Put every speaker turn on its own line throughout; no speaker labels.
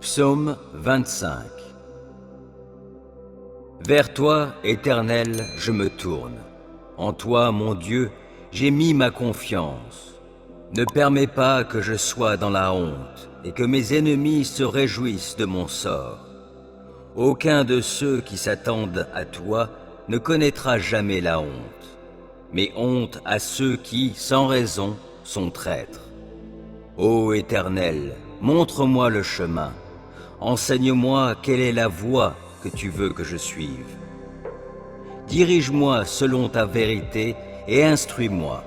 Psaume 25. Vers toi, Éternel, je me tourne. En toi, mon Dieu, j'ai mis ma confiance. Ne permets pas que je sois dans la honte et que mes ennemis se réjouissent de mon sort. Aucun de ceux qui s'attendent à toi ne connaîtra jamais la honte, mais honte à ceux qui, sans raison, sont traîtres. Ô Éternel, montre-moi le chemin. Enseigne-moi quelle est la voie que tu veux que je suive. Dirige-moi selon ta vérité et instruis-moi,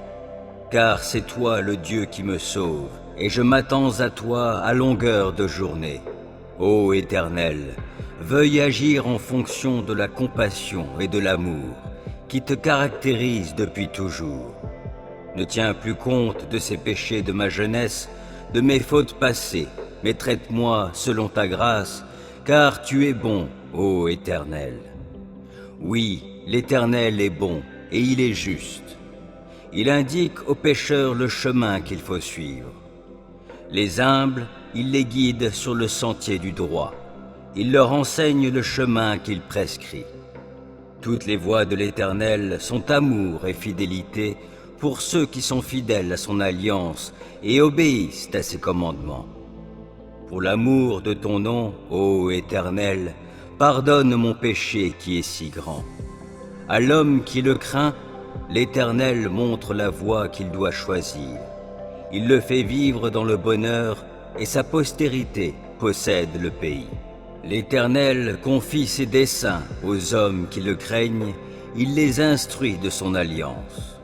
car c'est toi le Dieu qui me sauve, et je m'attends à toi à longueur de journée. Ô Éternel, veuille agir en fonction de la compassion et de l'amour qui te caractérisent depuis toujours. Ne tiens plus compte de ces péchés de ma jeunesse, de mes fautes passées, mais traite-moi selon ta grâce, car tu es bon, ô Éternel. Oui, l'Éternel est bon, et il est juste. Il indique aux pécheurs le chemin qu'il faut suivre. Les humbles, il les guide sur le sentier du droit. Il leur enseigne le chemin qu'il prescrit. Toutes les voies de l'Éternel sont amour et fidélité pour ceux qui sont fidèles à son alliance et obéissent à ses commandements. Pour l'amour de ton nom, ô Éternel, pardonne mon péché qui est si grand. À l'homme qui le craint, l'Éternel montre la voie qu'il doit choisir. Il le fait vivre dans le bonheur et sa postérité possède le pays. L'Éternel confie ses desseins aux hommes qui le craignent, il les instruit de son alliance.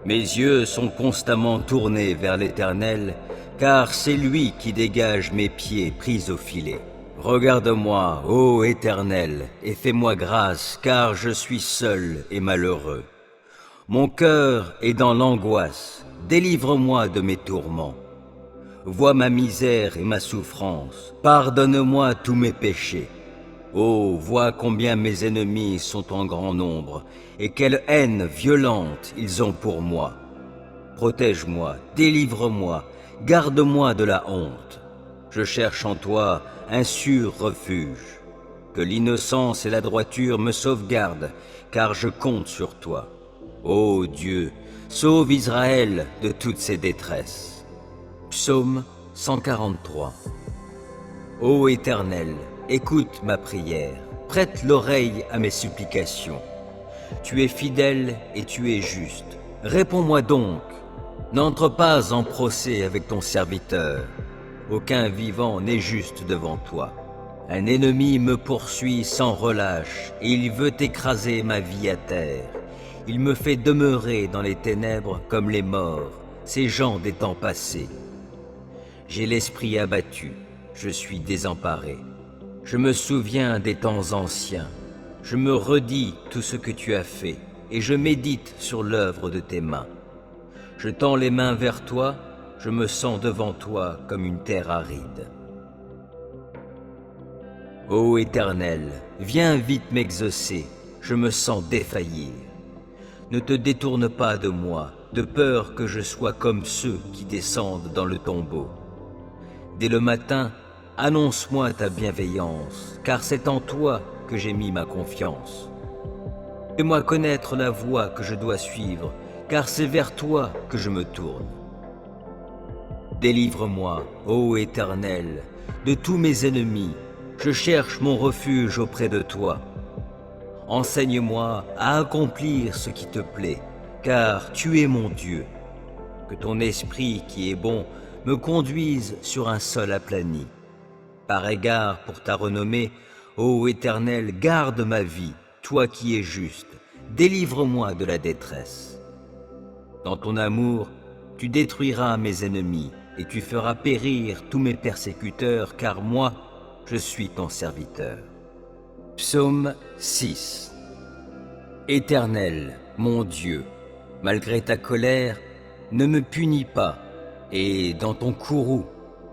Mes yeux sont constamment tournés vers l'Éternel, car c'est lui qui dégage mes pieds pris au filet. Regarde-moi, ô Éternel, et fais-moi grâce, car je suis seul et malheureux. Mon cœur est dans l'angoisse, délivre-moi de mes tourments. Vois ma misère et ma souffrance, pardonne-moi tous mes péchés. Oh, vois combien mes ennemis sont en grand nombre, et quelle haine violente ils ont pour moi. Protège-moi, délivre-moi, garde-moi de la honte. Je cherche en toi un sûr refuge. Que l'innocence et la droiture me sauvegardent, car je compte sur toi. Ô Dieu, sauve Israël de toutes ses détresses. Psaume 143. Ô Éternel, écoute ma prière, prête l'oreille à mes supplications. Tu es fidèle et tu es juste. Réponds-moi donc. N'entre pas en procès avec ton serviteur. Aucun vivant n'est juste devant toi. Un ennemi me poursuit sans relâche et il veut écraser ma vie à terre. Il me fait demeurer dans les ténèbres comme les morts, ces gens des temps passés. J'ai l'esprit abattu, je suis désemparé. Je me souviens des temps anciens. Je me redis tout ce que tu as fait et je médite sur l'œuvre de tes mains. Je tends les mains vers toi, je me sens devant toi comme une terre aride. Ô Éternel, viens vite m'exaucer, je me sens défaillir. Ne te détourne pas de moi, de peur que je sois comme ceux qui descendent dans le tombeau. Dès le matin, annonce-moi ta bienveillance, car c'est en toi que j'ai mis ma confiance. Fais-moi connaître la voie que je dois suivre, car c'est vers toi que je me tourne. Délivre-moi, ô Éternel, de tous mes ennemis, je cherche mon refuge auprès de toi. Enseigne-moi à accomplir ce qui te plaît, car tu es mon Dieu. Que ton esprit qui est bon me conduise sur un sol aplani. Par égard pour ta renommée, ô Éternel, garde ma vie, toi qui es juste, délivre-moi de la détresse. Dans ton amour, tu détruiras mes ennemis et tu feras périr tous mes persécuteurs, car moi, je suis ton serviteur. Psaume 6. Éternel, mon Dieu, malgré ta colère, ne me punis pas, et dans ton courroux,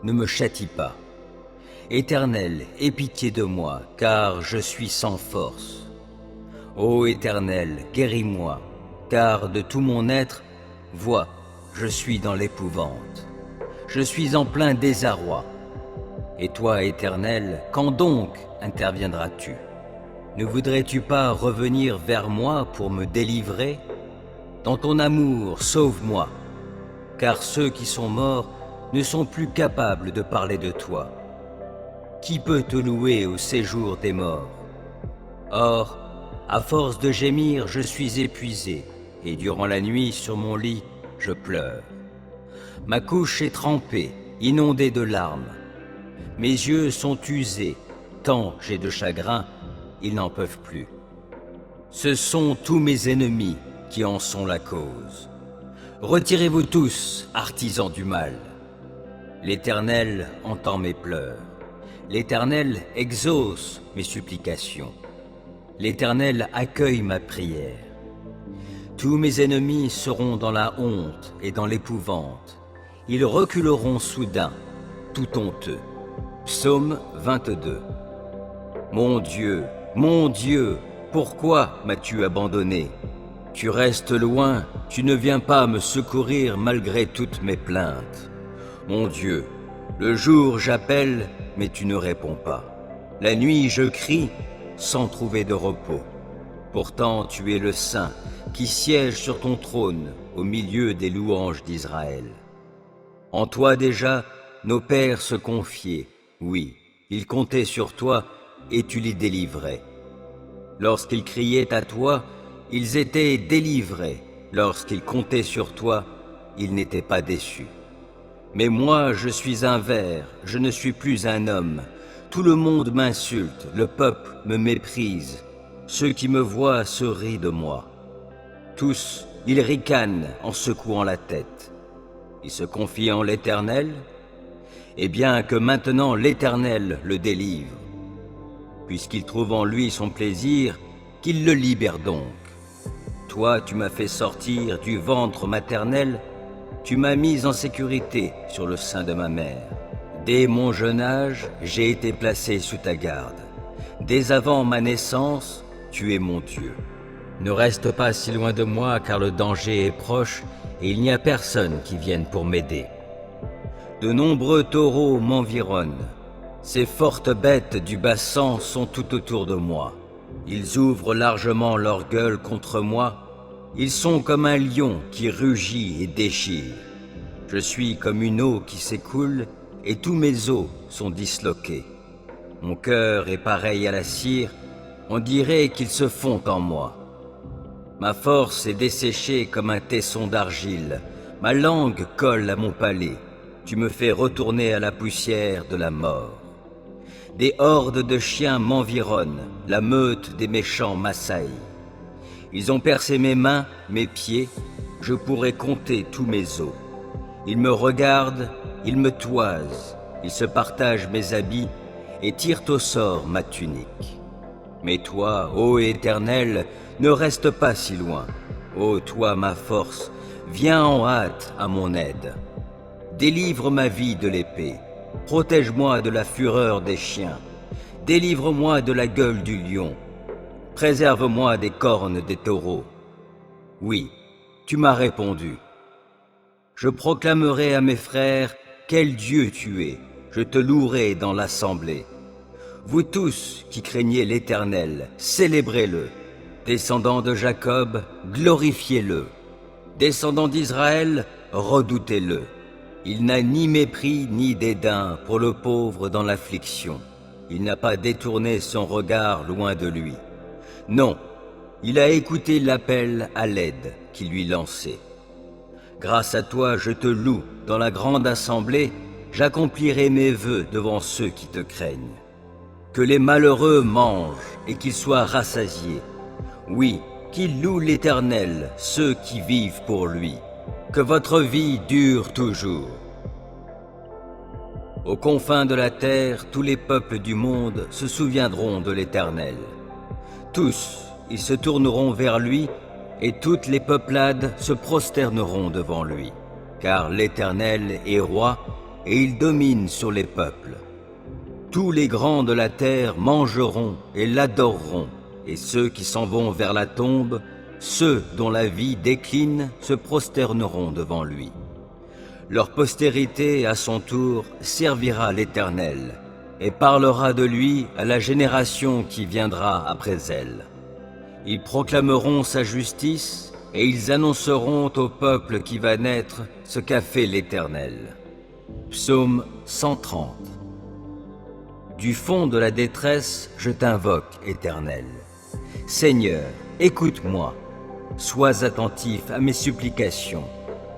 ne me châtie pas. Éternel, aie pitié de moi, car je suis sans force. Ô Éternel, guéris-moi, car de tout mon être, vois, je suis dans l'épouvante. Je suis en plein désarroi. Et toi, Éternel, quand donc interviendras-tu? Ne voudrais-tu pas revenir vers moi pour me délivrer? Dans ton amour, sauve-moi, car ceux qui sont morts ne sont plus capables de parler de toi. Qui peut te louer au séjour des morts? Or, à force de gémir, je suis épuisé, et durant la nuit, sur mon lit, je pleure. Ma couche est trempée, inondée de larmes. Mes yeux sont usés, tant j'ai de chagrin, ils n'en peuvent plus. Ce sont tous mes ennemis qui en sont la cause. Retirez-vous tous, artisans du mal. L'Éternel entend mes pleurs. L'Éternel exauce mes supplications. L'Éternel accueille ma prière. Tous mes ennemis seront dans la honte et dans l'épouvante. Ils reculeront soudain, tout honteux. Psaume 22. Mon Dieu, pourquoi m'as-tu abandonné? Tu restes loin, tu ne viens pas me secourir malgré toutes mes plaintes. Mon Dieu, le jour j'appelle, mais tu ne réponds pas. La nuit je crie, sans trouver de repos. Pourtant tu es le Saint, qui siège sur ton trône, au milieu des louanges d'Israël. En toi déjà, nos pères se confiaient, oui, ils comptaient sur toi, et tu les délivrais. Lorsqu'ils criaient à toi, ils étaient délivrés. Lorsqu'ils comptaient sur toi, ils n'étaient pas déçus. Mais moi, je suis un ver, je ne suis plus un homme. Tout le monde m'insulte, le peuple me méprise. Ceux qui me voient se rient de moi. Tous, ils ricanent en secouant la tête. Ils se confient en l'Éternel, et bien que maintenant l'Éternel le délivre. Puisqu'il trouve en lui son plaisir, qu'il le libère donc. Toi, tu m'as fait sortir du ventre maternel, tu m'as mis en sécurité sur le sein de ma mère. Dès mon jeune âge, j'ai été placé sous ta garde. Dès avant ma naissance, tu es mon Dieu. Ne reste pas si loin de moi, car le danger est proche, et il n'y a personne qui vienne pour m'aider. De nombreux taureaux m'environnent. Ces fortes bêtes du bassan sont tout autour de moi. Ils ouvrent largement leur gueule contre moi. Ils sont comme un lion qui rugit et déchire. Je suis comme une eau qui s'écoule et tous mes os sont disloqués. Mon cœur est pareil à la cire, on dirait qu'ils se fond en moi. Ma force est desséchée comme un tesson d'argile. Ma langue colle à mon palais. Tu me fais retourner à la poussière de la mort. Des hordes de chiens m'environnent, la meute des méchants m'assaille. Ils ont percé mes mains, mes pieds, je pourrais compter tous mes os. Ils me regardent, ils me toisent, ils se partagent mes habits et tirent au sort ma tunique. Mais toi, ô Éternel, ne reste pas si loin. Ô toi, ma force, viens en hâte à mon aide. Délivre ma vie de l'épée. Protège-moi de la fureur des chiens. Délivre-moi de la gueule du lion. Préserve-moi des cornes des taureaux. Oui, tu m'as répondu. Je proclamerai à mes frères, quel Dieu tu es. Je te louerai dans l'assemblée. Vous tous qui craignez l'Éternel, célébrez-le. Descendants de Jacob, glorifiez-le. Descendants d'Israël, redoutez-le. Il n'a ni mépris ni dédain pour le pauvre dans l'affliction. Il n'a pas détourné son regard loin de lui. Non, il a écouté l'appel à l'aide qui lui lançait. Grâce à toi, je te loue dans la grande assemblée, j'accomplirai mes vœux devant ceux qui te craignent. Que les malheureux mangent et qu'ils soient rassasiés. Oui, qu'ils louent l'Éternel, ceux qui vivent pour lui. Que votre vie dure toujours. Aux confins de la terre, tous les peuples du monde se souviendront de l'Éternel. Tous, ils se tourneront vers lui, et toutes les peuplades se prosterneront devant lui. Car l'Éternel est roi, et il domine sur les peuples. Tous les grands de la terre mangeront et l'adoreront, et ceux qui s'en vont vers la tombe, ceux dont la vie décline se prosterneront devant lui. Leur postérité, à son tour, servira l'Éternel. et parlera de lui à la génération qui viendra après elle. Ils proclameront sa justice, et ils annonceront au peuple qui va naître ce qu'a fait l'Éternel. Psaume 130. Du fond de la détresse, je t'invoque, Éternel. Seigneur, écoute-moi. Sois attentif à mes supplications.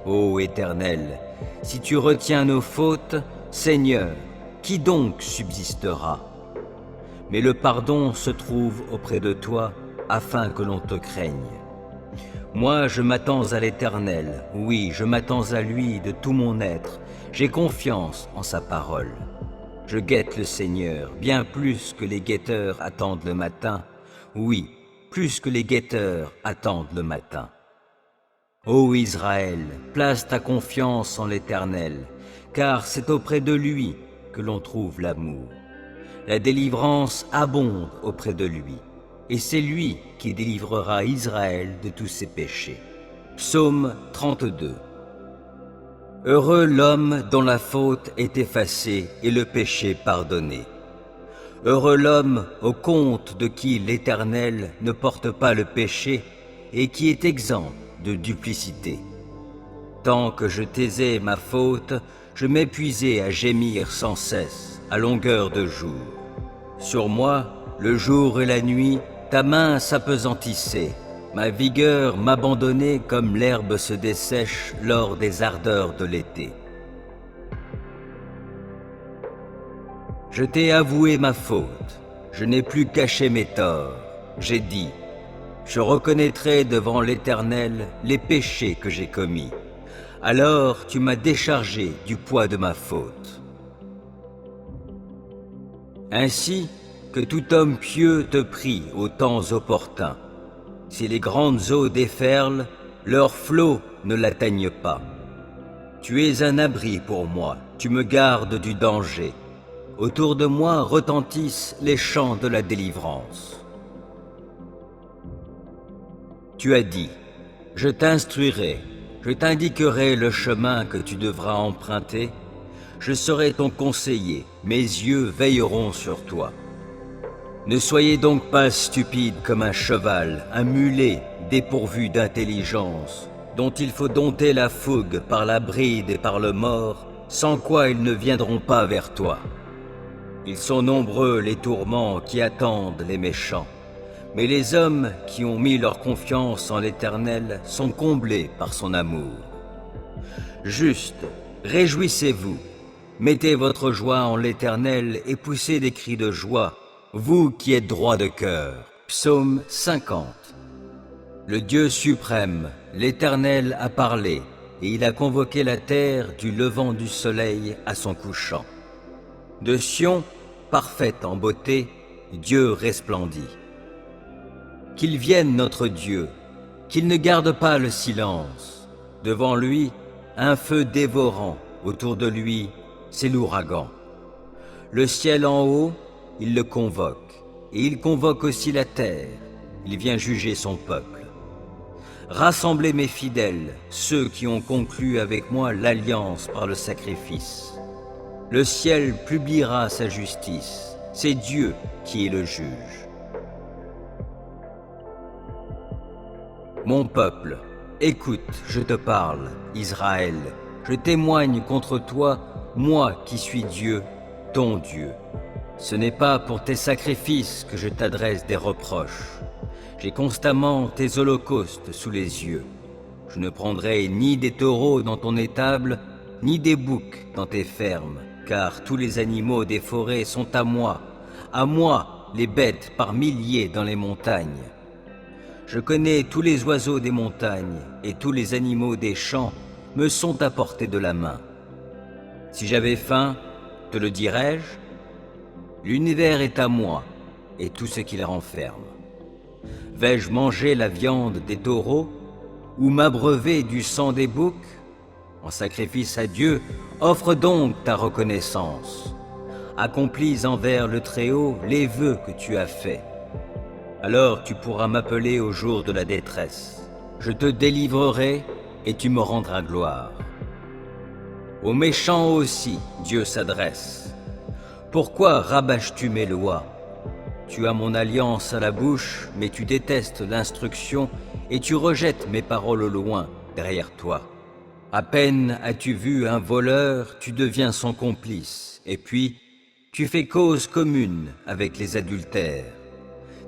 Ô Éternel, si tu retiens nos fautes, Seigneur, qui donc subsistera? Mais le pardon se trouve auprès de toi, afin que l'on te craigne. Moi, je m'attends à l'Éternel, oui, je m'attends à lui de tout mon être, j'ai confiance en sa parole. Je guette le Seigneur, bien plus que les guetteurs attendent le matin, oui, plus que les guetteurs attendent le matin. Ô Israël, place ta confiance en l'Éternel, car c'est auprès de lui que l'on trouve l'amour. La délivrance abonde auprès de lui, et c'est lui qui délivrera Israël de tous ses péchés. Psaume 32. Heureux l'homme dont la faute est effacée et le péché pardonné. Heureux l'homme au compte de qui l'Éternel ne porte pas le péché et qui est exempt de duplicité. Tant que je taisais ma faute, je m'épuisais à gémir sans cesse, à longueur de jour. Sur moi, le jour et la nuit, ta main s'apesantissait. Ma vigueur m'abandonnait comme l'herbe se dessèche lors des ardeurs de l'été. Je t'ai avoué ma faute, je n'ai plus caché mes torts. J'ai dit, je reconnaîtrai devant l'Éternel les péchés que j'ai commis. Alors tu m'as déchargé du poids de ma faute. Ainsi que tout homme pieux te prie aux temps opportuns. Si les grandes eaux déferlent, leurs flots ne l'atteignent pas. Tu es un abri pour moi, tu me gardes du danger. Autour de moi retentissent les chants de la délivrance. Tu as dit, je t'instruirai, je t'indiquerai le chemin que tu devras emprunter. Je serai ton conseiller, mes yeux veilleront sur toi. Ne soyez donc pas stupide comme un cheval, un mulet dépourvu d'intelligence, dont il faut dompter la fougue par la bride et par le mors, sans quoi ils ne viendront pas vers toi. Ils sont nombreux les tourments qui attendent les méchants, mais les hommes qui ont mis leur confiance en l'Éternel sont comblés par son amour. Juste, réjouissez-vous, mettez votre joie en l'Éternel et poussez des cris de joie, vous qui êtes droit de cœur. Psaume 50. Le Dieu suprême, l'Éternel a parlé, et il a convoqué la terre du levant du soleil à son couchant. De Sion, parfaite en beauté, Dieu resplendit. Qu'il vienne notre Dieu, qu'il ne garde pas le silence. Devant lui, un feu dévorant, autour de lui, c'est l'ouragan. Le ciel en haut, il le convoque, et il convoque aussi la terre, il vient juger son peuple. Rassemblez mes fidèles, ceux qui ont conclu avec moi l'alliance par le sacrifice. Le ciel publiera sa justice, c'est Dieu qui est le juge. Mon peuple, écoute, je te parle, Israël, je témoigne contre toi, moi qui suis Dieu, ton Dieu. Ce n'est pas pour tes sacrifices que je t'adresse des reproches. J'ai constamment tes holocaustes sous les yeux. Je ne prendrai ni des taureaux dans ton étable, ni des boucs dans tes fermes, car tous les animaux des forêts sont à moi les bêtes par milliers dans les montagnes. Je connais tous les oiseaux des montagnes, et tous les animaux des champs me sont à portée de la main. Si j'avais faim, te le dirais-je? L'univers est à moi, et tout ce qu'il renferme. Vais-je manger la viande des taureaux, ou m'abreuver du sang des boucs? En sacrifice à Dieu, offre donc ta reconnaissance. Accomplis envers le Très-Haut les vœux que tu as faits. Alors tu pourras m'appeler au jour de la détresse. Je te délivrerai et tu me rendras gloire. Aux méchants aussi, Dieu s'adresse. Pourquoi rabâches-tu mes lois? Tu as mon alliance à la bouche, mais tu détestes l'instruction et tu rejettes mes paroles au loin, derrière toi. À peine as-tu vu un voleur, tu deviens son complice, et puis tu fais cause commune avec les adultères.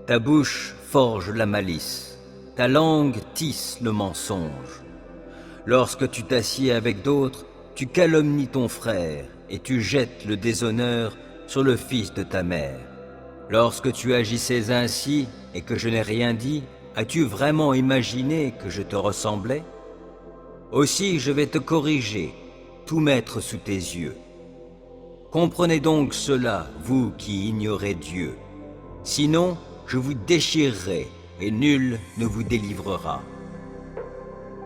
Ta bouche forge la malice, ta langue tisse le mensonge. Lorsque tu t'assieds avec d'autres, tu calomnies ton frère et tu jettes le déshonneur sur le fils de ta mère. Lorsque tu agissais ainsi et que je n'ai rien dit, as-tu vraiment imaginé que je te ressemblais? Aussi je vais te corriger, tout mettre sous tes yeux. Comprenez donc cela, vous qui ignorez Dieu. Sinon, je vous déchirerai et nul ne vous délivrera.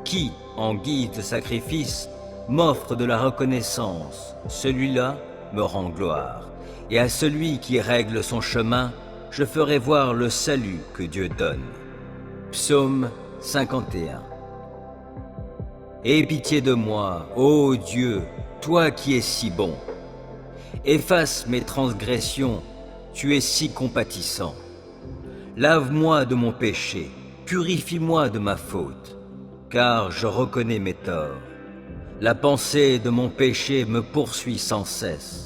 Qui, en guise de sacrifice, m'offre de la reconnaissance, celui-là me rend gloire. Et à celui qui règle son chemin, je ferai voir le salut que Dieu donne. Psaume 51. Aie pitié de moi, ô Dieu, toi qui es si bon. Efface mes transgressions, tu es si compatissant. Lave-moi de mon péché, purifie-moi de ma faute, car je reconnais mes torts. La pensée de mon péché me poursuit sans cesse.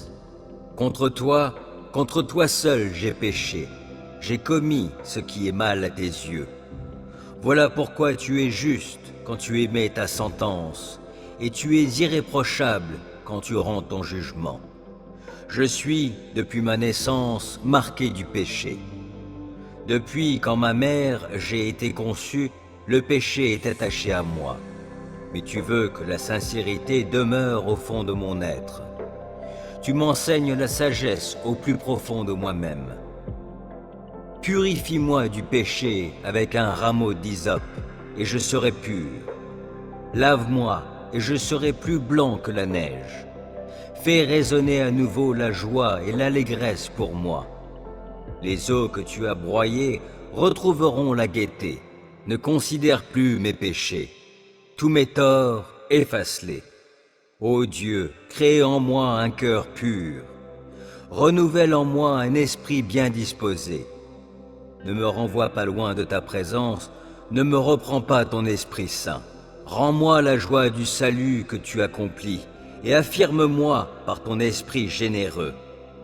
Contre toi seul j'ai péché, j'ai commis ce qui est mal à tes yeux. Voilà pourquoi tu es juste quand tu émets ta sentence, et tu es irréprochable quand tu rends ton jugement. Je suis, depuis ma naissance, marqué du péché. Depuis quand ma mère j'ai été conçu, le péché est attaché à moi. Mais tu veux que la sincérité demeure au fond de mon être. Tu m'enseignes la sagesse au plus profond de moi-même. Purifie-moi du péché avec un rameau d'hysope, et je serai pur. Lave-moi, et je serai plus blanc que la neige. Fais résonner à nouveau la joie et l'allégresse pour moi. Les eaux que tu as broyées retrouveront la gaieté. Ne considère plus mes péchés. Tous mes torts, efface-les. Ô Dieu, crée en moi un cœur pur. Renouvelle en moi un esprit bien disposé. Ne me renvoie pas loin de ta présence, ne me reprends pas ton Esprit Saint. Rends-moi la joie du salut que tu accomplis, et affirme-moi par ton esprit généreux.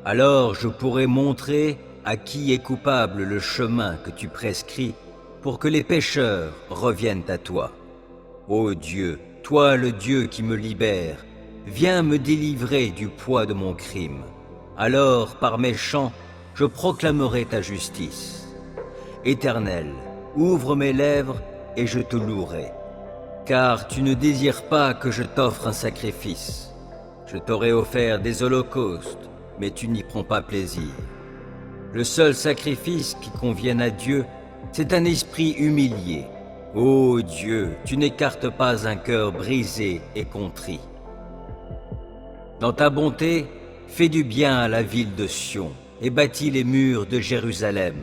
Alors je pourrai montrer à qui est coupable le chemin que tu prescris, pour que les pécheurs reviennent à toi. Ô Dieu, toi le Dieu qui me libère, viens me délivrer du poids de mon crime. Alors, par mes chants, je proclamerai ta justice. Éternel, ouvre mes lèvres et je te louerai. Car tu ne désires pas que je t'offre un sacrifice. Je t'aurais offert des holocaustes, mais tu n'y prends pas plaisir. Le seul sacrifice qui convienne à Dieu, c'est un esprit humilié. Ô Dieu, tu n'écartes pas un cœur brisé et contrit. Dans ta bonté, fais du bien à la ville de Sion et bâtis les murs de Jérusalem.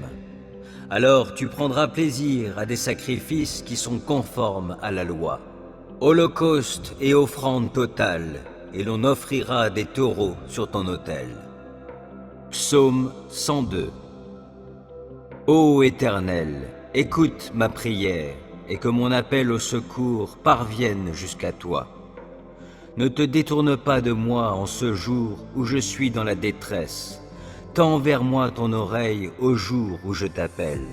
Alors tu prendras plaisir à des sacrifices qui sont conformes à la loi. Holocauste et offrande totale, et l'on offrira des taureaux sur ton autel. Psaume 102. Ô Éternel, écoute ma prière, et que mon appel au secours parvienne jusqu'à toi. Ne te détourne pas de moi en ce jour où je suis dans la détresse. Tends vers moi ton oreille au jour où je t'appelle.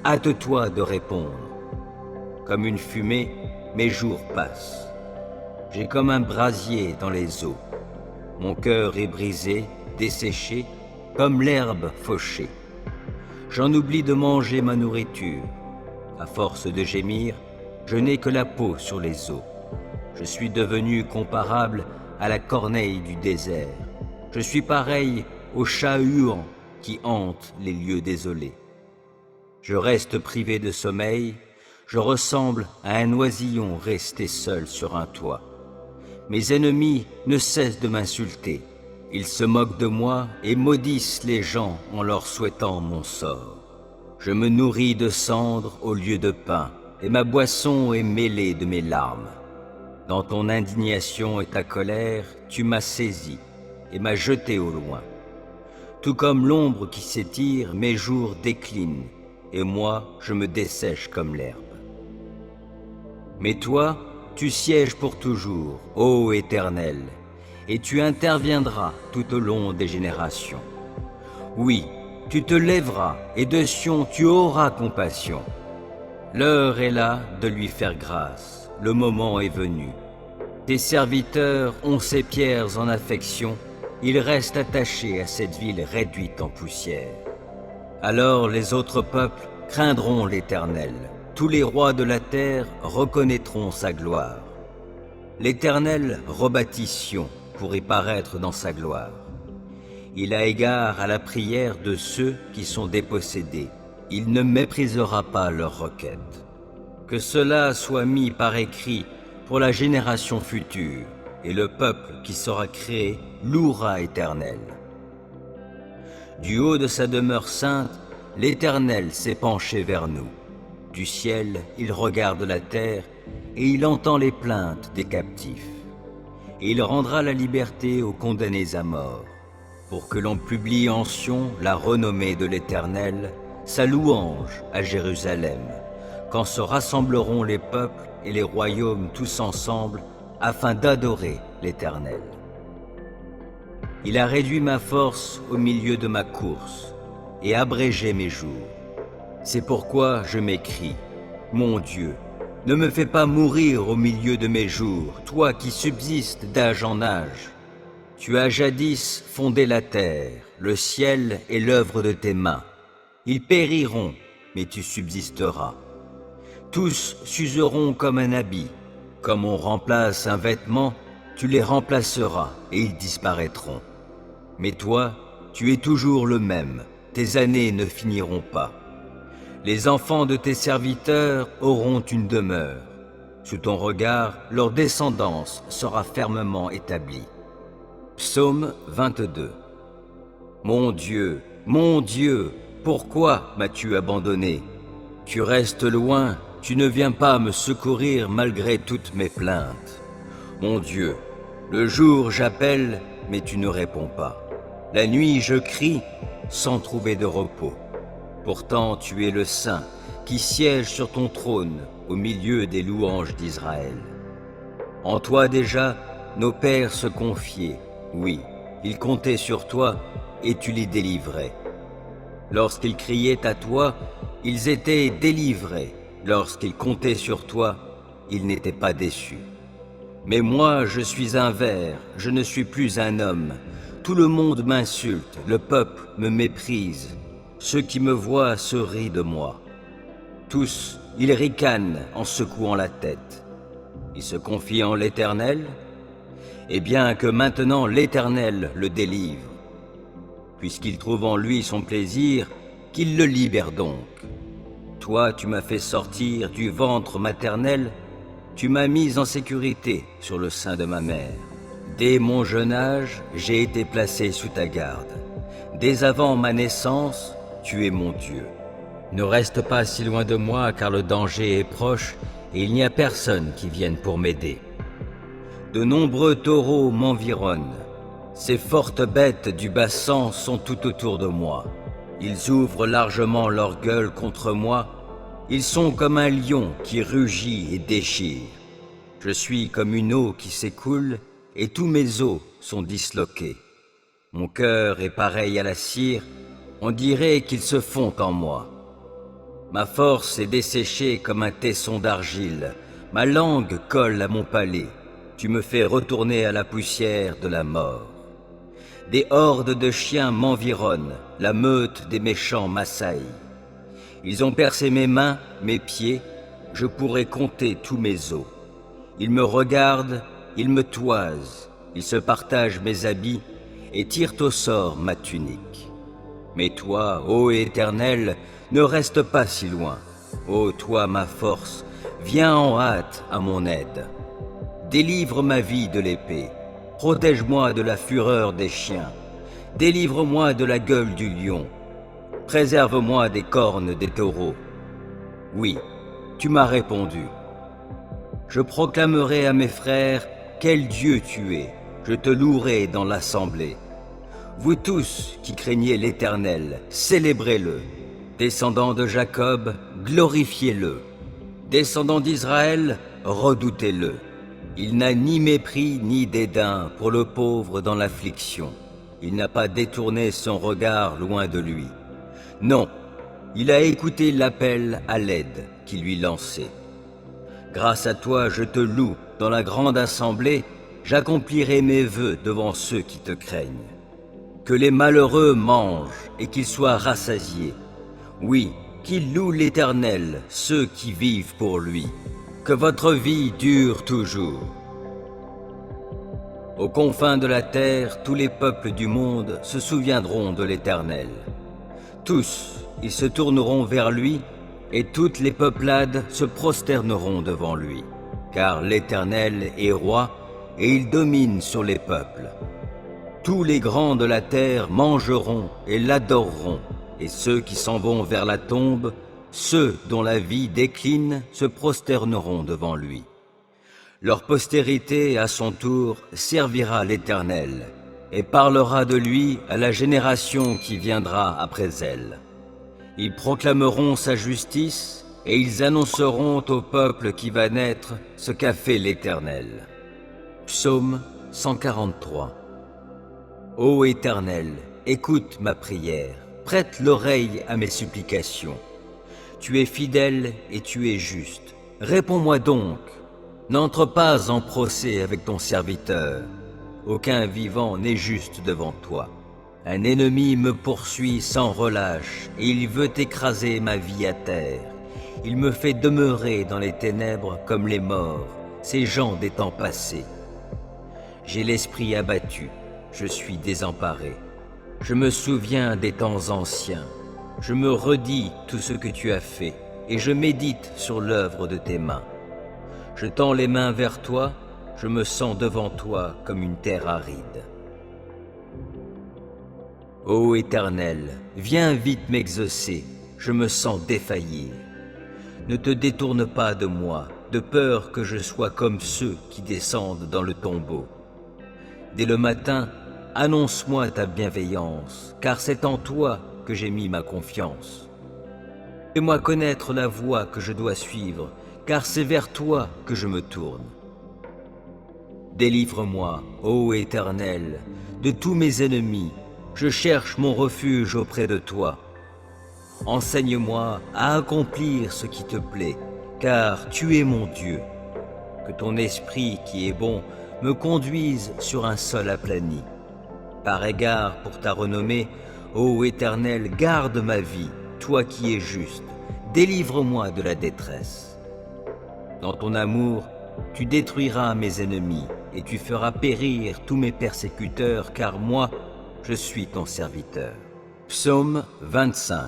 Hâte-toi de répondre. Comme une fumée, mes jours passent. J'ai comme un brasier dans les eaux. Mon cœur est brisé, desséché, comme l'herbe fauchée. J'en oublie de manger ma nourriture. À force de gémir, je n'ai que la peau sur les os. Je suis devenu comparable à la corneille du désert. Je suis pareil au chat huant qui hante les lieux désolés. Je reste privé de sommeil, je ressemble à un oisillon resté seul sur un toit. Mes ennemis ne cessent de m'insulter. Ils se moquent de moi et maudissent les gens en leur souhaitant mon sort. Je me nourris de cendres au lieu de pain, et ma boisson est mêlée de mes larmes. Dans ton indignation et ta colère, tu m'as saisi et m'as jeté au loin. Tout comme l'ombre qui s'étire, mes jours déclinent, et moi, je me dessèche comme l'herbe. Mais toi, tu sièges pour toujours, ô Éternel, et tu interviendras tout au long des générations. Oui, tu te lèveras, et de Sion tu auras compassion. L'heure est là de lui faire grâce, le moment est venu. Tes serviteurs ont ces pierres en affection, ils restent attachés à cette ville réduite en poussière. Alors les autres peuples craindront l'Éternel, tous les rois de la terre reconnaîtront sa gloire. L'Éternel rebâtit Sion pour y paraître dans sa gloire. Il a égard à la prière de ceux qui sont dépossédés. Il ne méprisera pas leurs requêtes. Que cela soit mis par écrit pour la génération future, et le peuple qui sera créé louera Éternel. Du haut de sa demeure sainte, l'Éternel s'est penché vers nous. Du ciel, il regarde la terre, et il entend les plaintes des captifs. Et il rendra la liberté aux condamnés à mort, pour que l'on publie en Sion la renommée de l'Éternel, sa louange à Jérusalem, quand se rassembleront les peuples et les royaumes tous ensemble, afin d'adorer l'Éternel. Il a réduit ma force au milieu de ma course, et abrégé mes jours. C'est pourquoi je m'écrie, mon Dieu, ne me fais pas mourir au milieu de mes jours, toi qui subsistes d'âge en âge. Tu as jadis fondé la terre, le ciel est l'œuvre de tes mains. Ils périront, mais tu subsisteras. Tous s'useront comme un habit. Comme on remplace un vêtement, tu les remplaceras et ils disparaîtront. Mais toi, tu es toujours le même, tes années ne finiront pas. Les enfants de tes serviteurs auront une demeure. Sous ton regard, leur descendance sera fermement établie. Psaume 22. Mon Dieu, pourquoi m'as-tu abandonné? Tu restes loin, tu ne viens pas me secourir malgré toutes mes plaintes. Mon Dieu, le jour j'appelle, mais tu ne réponds pas. La nuit je crie, sans trouver de repos. Pourtant tu es le Saint, qui siège sur ton trône, au milieu des louanges d'Israël. En toi déjà, nos pères se confiaient, oui, ils comptaient sur toi, et tu les délivrais. Lorsqu'ils criaient à toi, ils étaient délivrés. Lorsqu'ils comptaient sur toi, ils n'étaient pas déçus. Mais moi, je suis un ver, je ne suis plus un homme. Tout le monde m'insulte, le peuple me méprise. Ceux qui me voient se rient de moi. Tous, ils ricanent en secouant la tête. Ils se confient en l'Éternel, et bien que maintenant l'Éternel le délivre. Puisqu'il trouve en lui son plaisir, qu'il le libère donc. Toi, tu m'as fait sortir du ventre maternel, tu m'as mis en sécurité sur le sein de ma mère. Dès mon jeune âge, j'ai été placé sous ta garde. Dès avant ma naissance, tu es mon Dieu. Ne reste pas si loin de moi, car le danger est proche, et il n'y a personne qui vienne pour m'aider. De nombreux taureaux m'environnent. Ces fortes bêtes du bassin sont tout autour de moi. Ils ouvrent largement leur gueule contre moi. Ils sont comme un lion qui rugit et déchire. Je suis comme une eau qui s'écoule et tous mes os sont disloqués. Mon cœur est pareil à la cire, on dirait qu'ils se fond en moi. Ma force est desséchée comme un tesson d'argile, ma langue colle à mon palais. Tu me fais retourner à la poussière de la mort. Des hordes de chiens m'environnent, la meute des méchants m'assaille. Ils ont percé mes mains, mes pieds, je pourrais compter tous mes os. Ils me regardent, ils me toisent, ils se partagent mes habits et tirent au sort ma tunique. Mais toi, ô Éternel, ne reste pas si loin. Ô toi, ma force, viens en hâte à mon aide. Délivre ma vie de l'épée. Protège-moi de la fureur des chiens. Délivre-moi de la gueule du lion. Préserve-moi des cornes des taureaux. Oui, tu m'as répondu. Je proclamerai à mes frères, quel Dieu tu es. Je te louerai dans l'assemblée. Vous tous qui craignez l'Éternel, célébrez-le. Descendants de Jacob, glorifiez-le. Descendants d'Israël, redoutez-le. Il n'a ni mépris ni dédain pour le pauvre dans l'affliction. Il n'a pas détourné son regard loin de lui. Non, il a écouté l'appel à l'aide qui lui lançait. Grâce à toi, je te loue dans la grande assemblée, j'accomplirai mes vœux devant ceux qui te craignent. Que les malheureux mangent et qu'ils soient rassasiés. Oui, qu'ils louent l'Éternel, ceux qui vivent pour lui. Que votre vie dure toujours. Aux confins de la terre, tous les peuples du monde se souviendront de l'Éternel. Tous, ils se tourneront vers lui, et toutes les peuplades se prosterneront devant lui. Car l'Éternel est roi, et il domine sur les peuples. Tous les grands de la terre mangeront et l'adoreront, et ceux qui s'en vont vers la tombe, ceux dont la vie décline, se prosterneront devant lui. Leur postérité, à son tour, servira l'Éternel, et parlera de lui à la génération qui viendra après elle. Ils proclameront sa justice, et ils annonceront au peuple qui va naître ce qu'a fait l'Éternel. Psaume 143. Ô Éternel, écoute ma prière, prête l'oreille à mes supplications. Tu es fidèle et tu es juste. Réponds-moi donc. N'entre pas en procès avec ton serviteur. Aucun vivant n'est juste devant toi. Un ennemi me poursuit sans relâche, et il veut écraser ma vie à terre. Il me fait demeurer dans les ténèbres comme les morts, ces gens des temps passés. J'ai l'esprit abattu, je suis désemparé. Je me souviens des temps anciens. Je me redis tout ce que tu as fait, et je médite sur l'œuvre de tes mains. Je tends les mains vers toi, je me sens devant toi comme une terre aride. Ô Éternel, viens vite m'exaucer, je me sens défaillir. Ne te détourne pas de moi, de peur que je sois comme ceux qui descendent dans le tombeau. Dès le matin, annonce-moi ta bienveillance, car c'est en toi que j'ai mis ma confiance. Fais-moi connaître la voie que je dois suivre, car c'est vers toi que je me tourne. Délivre-moi, ô Éternel, de tous mes ennemis, je cherche mon refuge auprès de toi. Enseigne-moi à accomplir ce qui te plaît, car tu es mon Dieu. Que ton esprit qui est bon me conduise sur un sol aplani. Par égard pour ta renommée, ô Éternel, garde ma vie, toi qui es juste, délivre-moi de la détresse. Dans ton amour, tu détruiras mes ennemis, et tu feras périr tous mes persécuteurs, car moi, je suis ton serviteur. Psaume 25.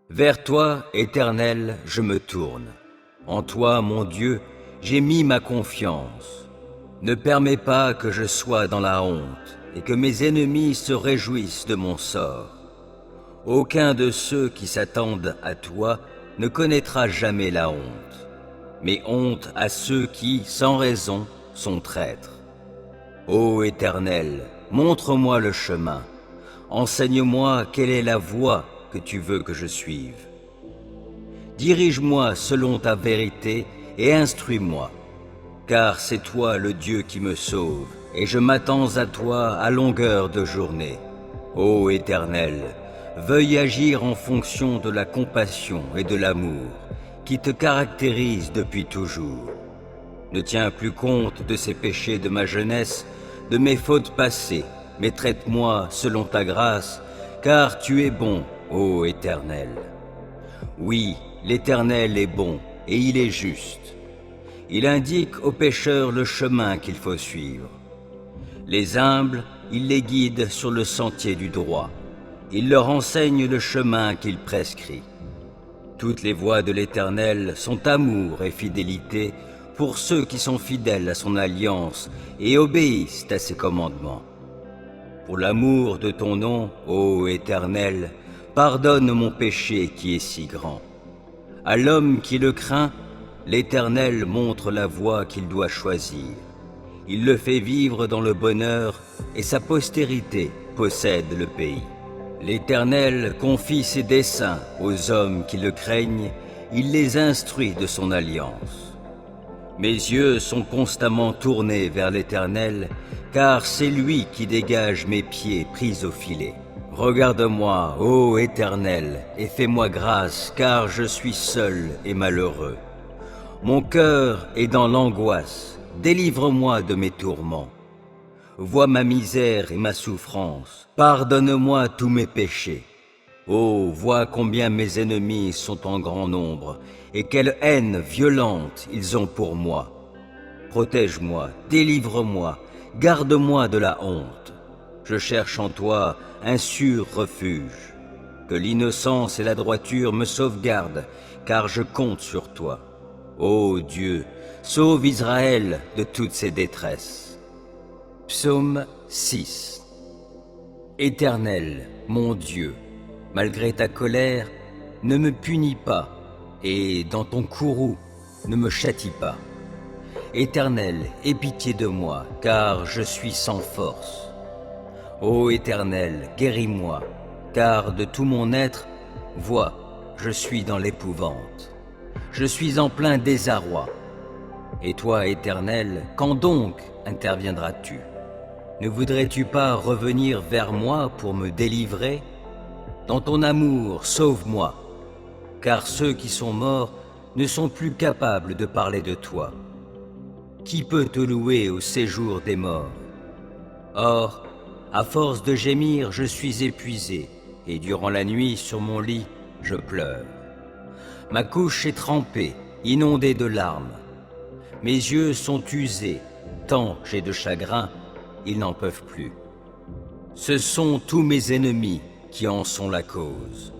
Vers toi, Éternel, je me tourne. En toi, mon Dieu, j'ai mis ma confiance. Ne permets pas que je sois dans la honte, et que mes ennemis se réjouissent de mon sort. Aucun de ceux qui s'attendent à toi ne connaîtra jamais la honte, mais honte à ceux qui, sans raison, sont traîtres. Ô Éternel, montre-moi le chemin, enseigne-moi quelle est la voie que tu veux que je suive. Dirige-moi selon ta vérité et instruis-moi, car c'est toi le Dieu qui me sauve, et je m'attends à toi à longueur de journée. Ô Éternel, veuille agir en fonction de la compassion et de l'amour qui te caractérisent depuis toujours. Ne tiens plus compte de ces péchés de ma jeunesse, de mes fautes passées, mais traite-moi selon ta grâce, car tu es bon, ô Éternel. Oui, l'Éternel est bon, et il est juste. Il indique aux pécheurs le chemin qu'il faut suivre. Les humbles, il les guide sur le sentier du droit. Il leur enseigne le chemin qu'il prescrit. Toutes les voies de l'Éternel sont amour et fidélité pour ceux qui sont fidèles à son alliance et obéissent à ses commandements. Pour l'amour de ton nom, ô Éternel, pardonne mon péché qui est si grand. À l'homme qui le craint, l'Éternel montre la voie qu'il doit choisir. Il le fait vivre dans le bonheur, et sa postérité possède le pays. L'Éternel confie ses desseins aux hommes qui le craignent, il les instruit de son alliance. Mes yeux sont constamment tournés vers l'Éternel, car c'est lui qui dégage mes pieds pris au filet. Regarde-moi, ô Éternel, et fais-moi grâce, car je suis seul et malheureux. Mon cœur est dans l'angoisse, délivre-moi de mes tourments. Vois ma misère et ma souffrance, pardonne-moi tous mes péchés. Oh, vois combien mes ennemis sont en grand nombre, et quelle haine violente ils ont pour moi. Protège-moi, délivre-moi, garde-moi de la honte. Je cherche en toi un sûr refuge. Que l'innocence et la droiture me sauvegardent, car je compte sur toi. Ô Dieu, sauve Israël de toutes ses détresses. Psaume 6. Éternel, mon Dieu, malgré ta colère, ne me punis pas, et dans ton courroux, ne me châtie pas. Éternel, aie pitié de moi, car je suis sans force. Ô Éternel, guéris-moi, car de tout mon être, vois, je suis dans l'épouvante. Je suis en plein désarroi. Et toi, Éternel, quand donc interviendras-tu? Ne voudrais-tu pas revenir vers moi pour me délivrer? Dans ton amour, sauve-moi, car ceux qui sont morts ne sont plus capables de parler de toi. Qui peut te louer au séjour des morts? Or, à force de gémir, je suis épuisé, et durant la nuit, sur mon lit, je pleure. Ma couche est trempée, inondée de larmes. Mes yeux sont usés, tant j'ai de chagrin, ils n'en peuvent plus. Ce sont tous mes ennemis qui en sont la cause.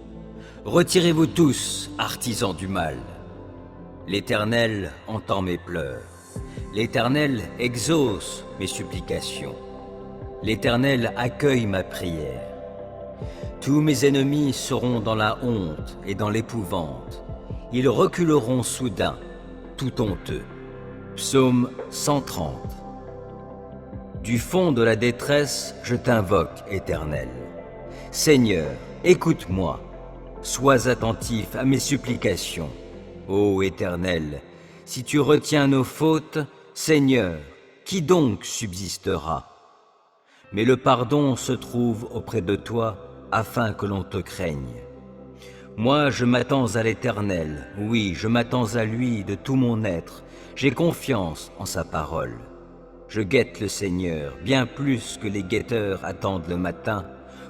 Retirez-vous tous, artisans du mal. L'Éternel entend mes pleurs. L'Éternel exauce mes supplications. L'Éternel accueille ma prière. Tous mes ennemis seront dans la honte et dans l'épouvante. Ils reculeront soudain, tout honteux. Psaume 130. Du fond de la détresse, je t'invoque, Éternel. Seigneur, écoute-moi. Sois attentif à mes supplications. Ô Éternel, si tu retiens nos fautes, Seigneur, qui donc subsistera? Mais le pardon se trouve auprès de toi, afin que l'on te craigne. Moi, je m'attends à l'Éternel, oui, je m'attends à lui de tout mon être, j'ai confiance en sa parole. Je guette le Seigneur, bien plus que les guetteurs attendent le matin,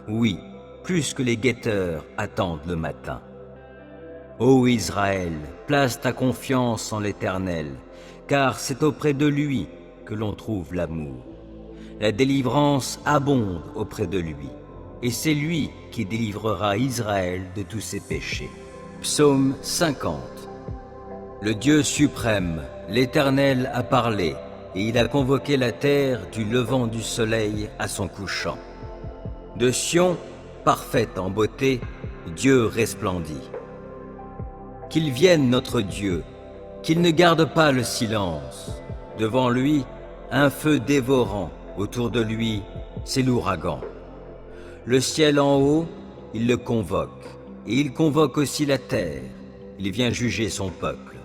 oui, plus que les guetteurs attendent le matin. Ô Israël, place ta confiance en l'Éternel, car c'est auprès de lui que l'on trouve l'amour. La délivrance abonde auprès de lui, et c'est lui qui délivrera Israël de tous ses péchés. Psaume 50. Le Dieu suprême, l'Éternel a parlé, et il a convoqué la terre du levant du soleil à son couchant. De Sion, parfaite en beauté, Dieu resplendit. Qu'il vienne notre Dieu, qu'il ne garde pas le silence. Devant lui, un feu dévorant, autour de lui, c'est l'ouragan. Le ciel en haut, il le convoque, et il convoque aussi la terre. Il vient juger son peuple.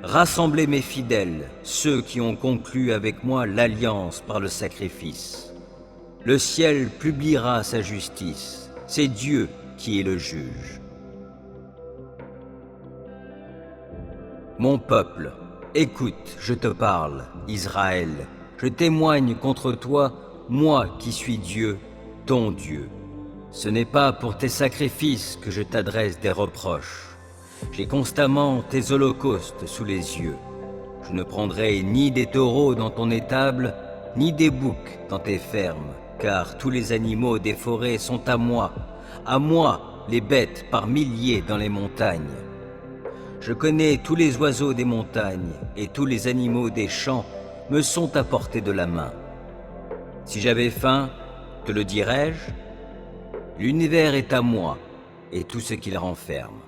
Rassemblez mes fidèles, ceux qui ont conclu avec moi l'alliance par le sacrifice. Le ciel publiera sa justice, c'est Dieu qui est le juge. Mon peuple, écoute, je te parle, Israël, je témoigne contre toi, moi qui suis Dieu, ton Dieu. Ce n'est pas pour tes sacrifices que je t'adresse des reproches. J'ai constamment tes holocaustes sous les yeux. Je ne prendrai ni des taureaux dans ton étable, ni des boucs dans tes fermes, car tous les animaux des forêts sont à moi les bêtes par milliers dans les montagnes. Je connais tous les oiseaux des montagnes, et tous les animaux des champs me sont à portée de la main. Si j'avais faim, te le dirais-je? L'univers est à moi, et tout ce qu'il renferme.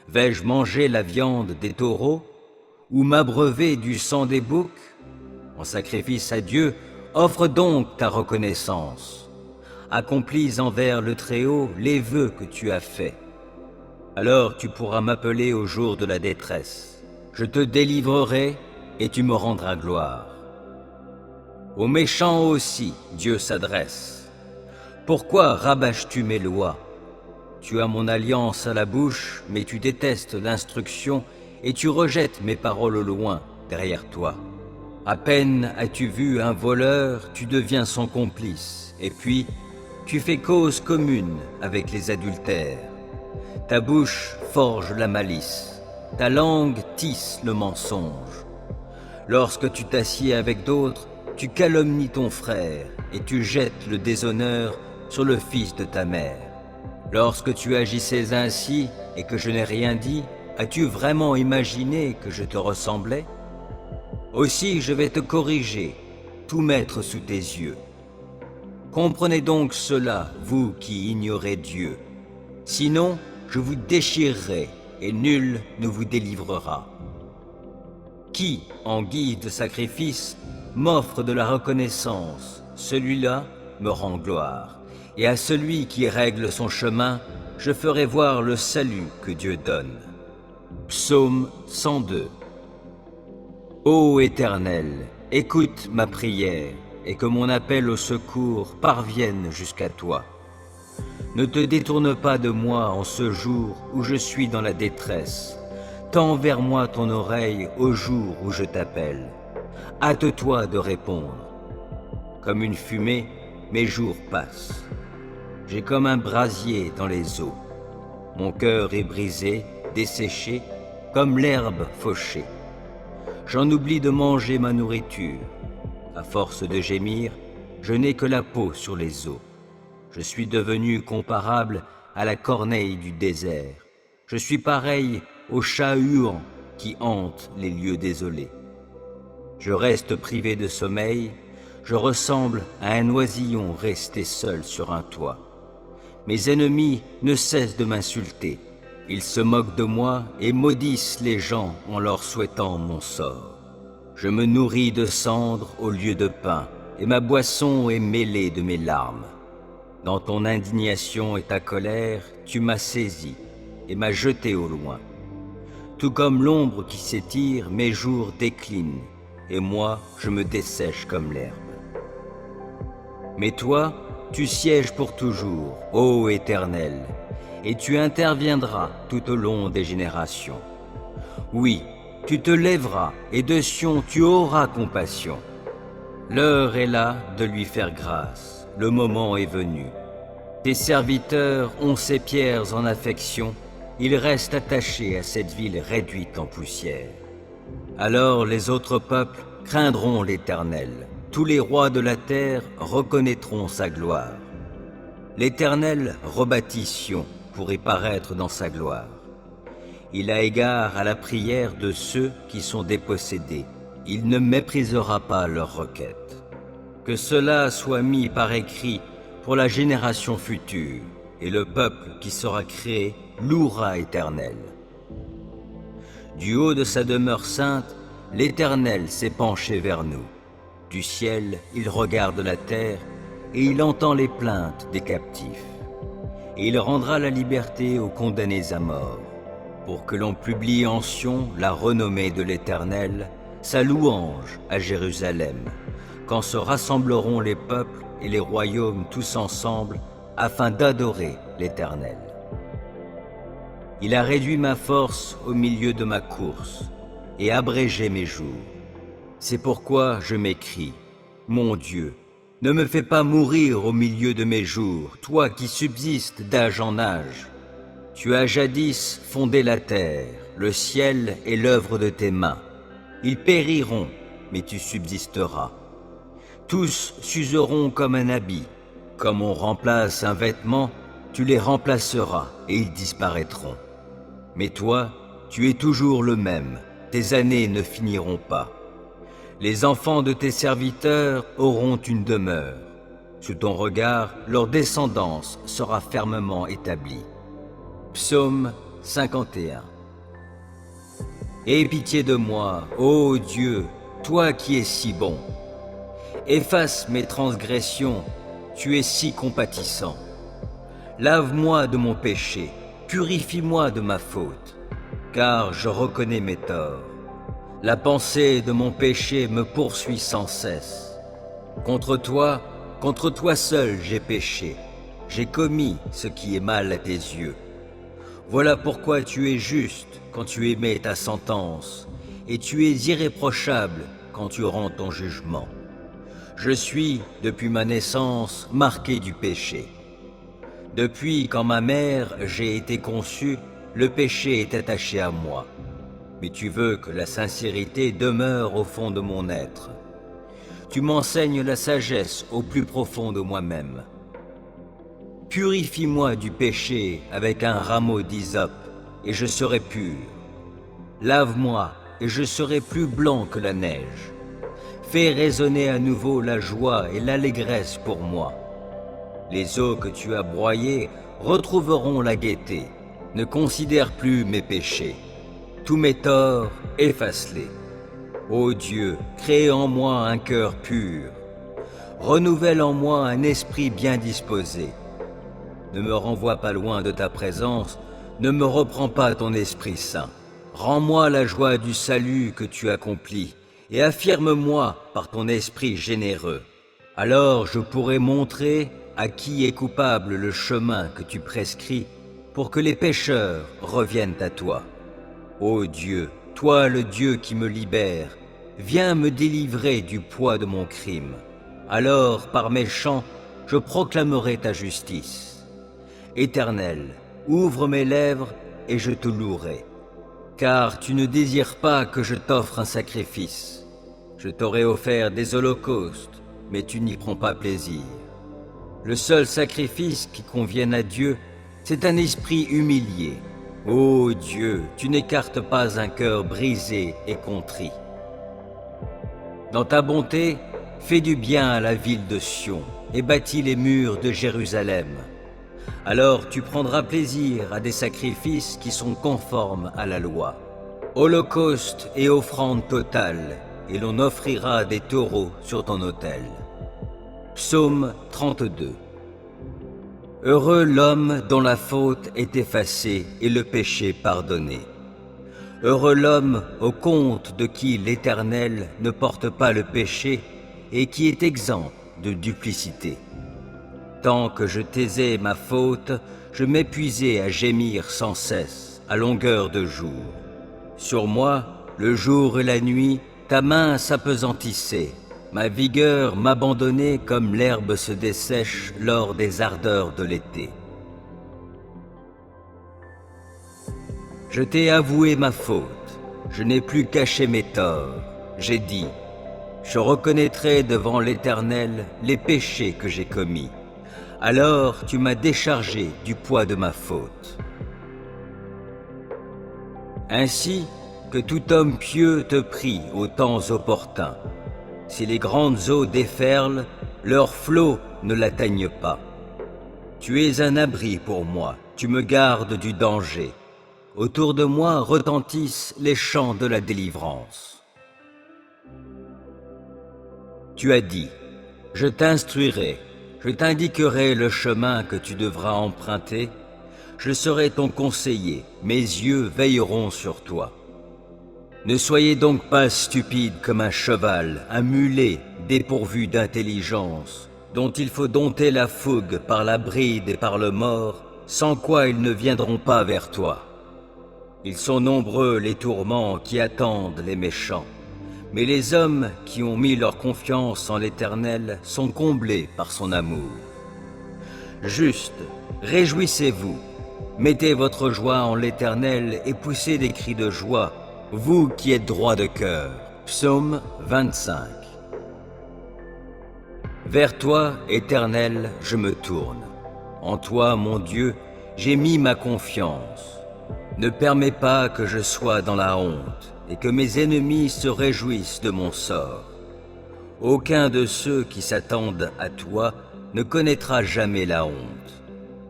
Vais-je manger la viande des taureaux, ou m'abreuver du sang des boucs? En sacrifice à Dieu, offre donc ta reconnaissance. Accomplis envers le Très-Haut les vœux que tu as faits. Alors tu pourras m'appeler au jour de la détresse. Je te délivrerai et tu me rendras gloire. Aux méchants aussi, Dieu s'adresse. Pourquoi rabâches-tu mes lois? Tu as mon alliance à la bouche, mais tu détestes l'instruction et tu rejettes mes paroles au loin, derrière toi. À peine as-tu vu un voleur, tu deviens son complice, et puis tu fais cause commune avec les adultères. Ta bouche forge la malice, ta langue tisse le mensonge. Lorsque tu t'assieds avec d'autres, tu calomnies ton frère et tu jettes le déshonneur sur le fils de ta mère. Lorsque tu agissais ainsi et que je n'ai rien dit, as-tu vraiment imaginé que je te ressemblais? Aussi je vais te corriger, tout mettre sous tes yeux. Comprenez donc cela, vous qui ignorez Dieu. Sinon, je vous déchirerai et nul ne vous délivrera. Qui, en guise de sacrifice, m'offre de la reconnaissance, celui-là me rend gloire. Et à celui qui règle son chemin, je ferai voir le salut que Dieu donne. Psaume 102. Ô Éternel, écoute ma prière, et que mon appel au secours parvienne jusqu'à toi. Ne te détourne pas de moi en ce jour où je suis dans la détresse. Tends vers moi ton oreille au jour où je t'appelle. Hâte-toi de répondre. Comme une fumée, mes jours passent. J'ai comme un brasier dans les eaux. Mon cœur est brisé, desséché, comme l'herbe fauchée. J'en oublie de manger ma nourriture. À force de gémir, je n'ai que la peau sur les os. Je suis devenu comparable à la corneille du désert. Je suis pareil au chat huant qui hante les lieux désolés. Je reste privé de sommeil, je ressemble à un oisillon resté seul sur un toit. Mes ennemis ne cessent de m'insulter. Ils se moquent de moi et maudissent les gens en leur souhaitant mon sort. Je me nourris de cendres au lieu de pain, et ma boisson est mêlée de mes larmes. Dans ton indignation et ta colère, tu m'as saisi et m'as jeté au loin. Tout comme l'ombre qui s'étire, mes jours déclinent, et moi, je me dessèche comme l'herbe. Mais toi, tu sièges pour toujours, ô Éternel, et tu interviendras tout au long des générations. Oui, tu te lèveras, et de Sion tu auras compassion. L'heure est là de lui faire grâce, le moment est venu. Tes serviteurs ont ces pierres en affection, ils restent attachés à cette ville réduite en poussière. Alors les autres peuples craindront l'Éternel, tous les rois de la terre reconnaîtront sa gloire. L'Éternel rebâtit Sion pour y paraître dans sa gloire. Il a égard à la prière de ceux qui sont dépossédés. Il ne méprisera pas leurs requêtes. Que cela soit mis par écrit pour la génération future, et le peuple qui sera créé louera Éternel. Du haut de sa demeure sainte, l'Éternel s'est penché vers nous. Du ciel, il regarde la terre, et il entend les plaintes des captifs. Et il rendra la liberté aux condamnés à mort, pour que l'on publie en Sion la renommée de l'Éternel, sa louange à Jérusalem, quand se rassembleront les peuples et les royaumes tous ensemble, afin d'adorer l'Éternel. Il a réduit ma force au milieu de ma course, et abrégé mes jours. C'est pourquoi je m'écrie, mon Dieu, ne me fais pas mourir au milieu de mes jours, toi qui subsistes d'âge en âge. Tu as jadis fondé la terre, le ciel est l'œuvre de tes mains. Ils périront, mais tu subsisteras. Tous s'useront comme un habit. Comme on remplace un vêtement, tu les remplaceras et ils disparaîtront. Mais toi, tu es toujours le même, tes années ne finiront pas. Les enfants de tes serviteurs auront une demeure. Sous ton regard, leur descendance sera fermement établie. Psaume 51. Aie pitié de moi, ô Dieu, toi qui es si bon. Efface mes transgressions, tu es si compatissant. Lave-moi de mon péché, purifie-moi de ma faute, car je reconnais mes torts. La pensée de mon péché me poursuit sans cesse. Contre toi seul j'ai péché, j'ai commis ce qui est mal à tes yeux. Voilà pourquoi tu es juste quand tu émets ta sentence, et tu es irréprochable quand tu rends ton jugement. Je suis, depuis ma naissance, marqué du péché. Depuis quand ma mère j'ai été conçu, le péché est attaché à moi. Mais tu veux que la sincérité demeure au fond de mon être. Tu m'enseignes la sagesse au plus profond de moi-même. Purifie-moi du péché avec un rameau d'hysope, et je serai pur. Lave-moi, et je serai plus blanc que la neige. Fais résonner à nouveau la joie et l'allégresse pour moi. Les eaux que tu as broyées retrouveront la gaieté. Ne considère plus mes péchés. Tous mes torts, efface-les. Ô Dieu, crée en moi un cœur pur. Renouvelle en moi un esprit bien disposé. Ne me renvoie pas loin de ta présence, ne me reprends pas ton Esprit Saint. Rends-moi la joie du salut que tu accomplis, et affirme-moi par ton esprit généreux. Alors je pourrai montrer à qui est coupable le chemin que tu prescris, pour que les pécheurs reviennent à toi. Ô Dieu, toi le Dieu qui me libère, viens me délivrer du poids de mon crime. Alors, par mes chants, je proclamerai ta justice. Éternel, ouvre mes lèvres et je te louerai. Car tu ne désires pas que je t'offre un sacrifice. Je t'aurais offert des holocaustes, mais tu n'y prends pas plaisir. Le seul sacrifice qui convienne à Dieu, c'est un esprit humilié. Ô Dieu, tu n'écartes pas un cœur brisé et contrit. Dans ta bonté, fais du bien à la ville de Sion et bâtis les murs de Jérusalem. Alors tu prendras plaisir à des sacrifices qui sont conformes à la loi. Holocauste et offrande totale, et l'on offrira des taureaux sur ton autel. Psaume 32. Heureux l'homme dont la faute est effacée et le péché pardonné. Heureux l'homme au compte de qui l'Éternel ne porte pas le péché et qui est exempt de duplicité. Tant que je taisais ma faute, je m'épuisais à gémir sans cesse, à longueur de jour. Sur moi, le jour et la nuit, ta main s'apesantissait. Ma vigueur m'abandonnait comme l'herbe se dessèche lors des ardeurs de l'été. Je t'ai avoué ma faute, je n'ai plus caché mes torts. J'ai dit, je reconnaîtrai devant l'Éternel les péchés que j'ai commis. Alors tu m'as déchargé du poids de ma faute. Ainsi que tout homme pieux te prie aux temps opportuns. Si les grandes eaux déferlent, leurs flots ne l'atteignent pas. Tu es un abri pour moi, tu me gardes du danger. Autour de moi retentissent les chants de la délivrance. Tu as dit, je t'instruirai, je t'indiquerai le chemin que tu devras emprunter, je serai ton conseiller, mes yeux veilleront sur toi. Ne soyez donc pas stupide comme un cheval, un mulet dépourvu d'intelligence, dont il faut dompter la fougue par la bride et par le mors, sans quoi ils ne viendront pas vers toi. Ils sont nombreux les tourments qui attendent les méchants, mais les hommes qui ont mis leur confiance en l'Éternel sont comblés par son amour. Juste, réjouissez-vous, mettez votre joie en l'Éternel et poussez des cris de joie, vous qui êtes droit de cœur. Psaume 25. Vers toi, Éternel, je me tourne. En toi, mon Dieu, j'ai mis ma confiance. Ne permets pas que je sois dans la honte et que mes ennemis se réjouissent de mon sort. Aucun de ceux qui s'attendent à toi ne connaîtra jamais la honte,